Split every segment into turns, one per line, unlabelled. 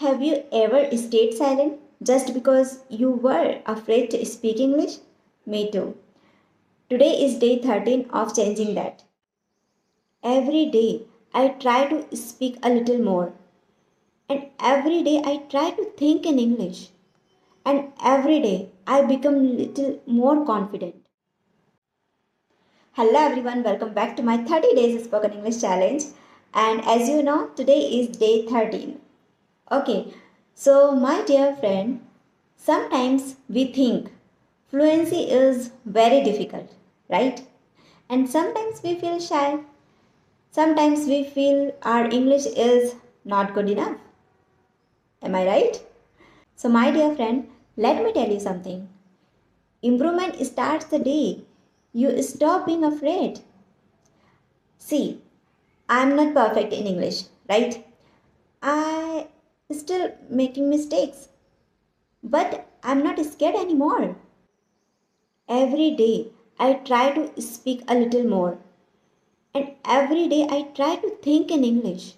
Have you ever stayed silent just because you were afraid to speak English? Me too. Today is day 13 of changing that. Every day I try to speak a little more, and every day I try to think in English, and every day I become a little more confident. Hello everyone, welcome back to my 30 days spoken English challenge. And as you know, today is day 13. Okay, so my dear friend, sometimes we think fluency is very difficult, right? And sometimes we feel shy. Sometimes we feel our English is not good enough. Am I right? So, my dear friend, let me tell you something. Improvement starts the day you stop being afraid. See, I'm not perfect in English, right? I still making mistakes, but I'm not scared anymore. Every day I try to speak a little more, and every day I try to think in English,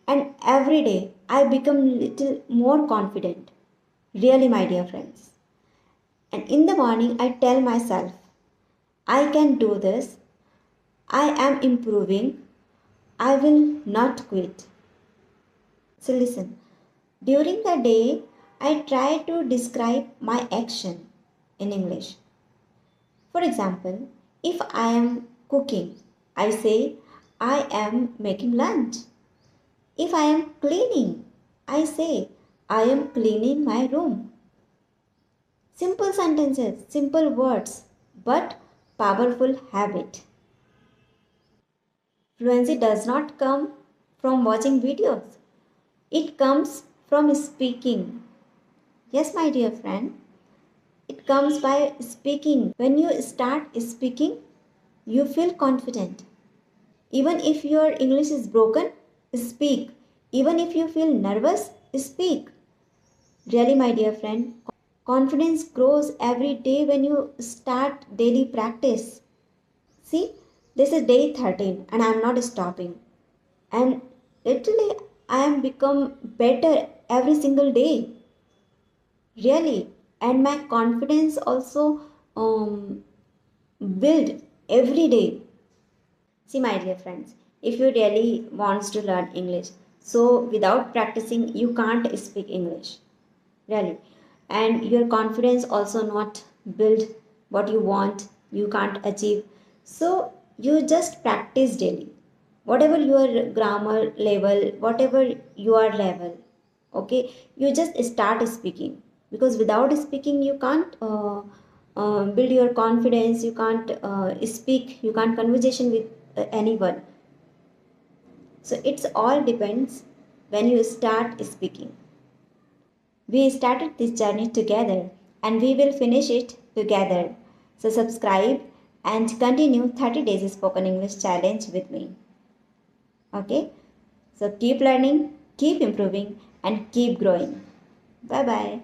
and every day I become a little more confident. Really, my dear friends. And in the morning, I tell myself, I can do this, I am improving, I will not quit. So, listen, during the day, I try to describe my action in English. For example, if I am cooking, I say, I am making lunch. If I am cleaning, I say, I am cleaning my room. Simple sentences, simple words, but powerful habit. Fluency does not come from watching videos. It comes from speaking. Yes, my dear friend, it comes by speaking. When you start speaking, you feel confident. Even if your English is broken, speak. Even if you feel nervous, speak. Really, my dear friend, confidence grows every day when you start daily practice. See, this is day 13 and I am not stopping. And literally, I am become better every single day. Really. And my confidence also build every day. See, my dear friends, if you really wants to learn English, so without practicing, you can't speak English. Really. And your confidence also not build what you want, you can't achieve. So you just practice daily. Whatever your grammar level, whatever your level, okay, you just start speaking. Because without speaking, you can't build your confidence, you can't speak, you can't conversation with anyone. So it's all depends when you start speaking. We started this journey together and we will finish it together. So subscribe and continue 30 days spoken English challenge with me. Okay? So keep learning, keep improving and keep growing. Bye bye.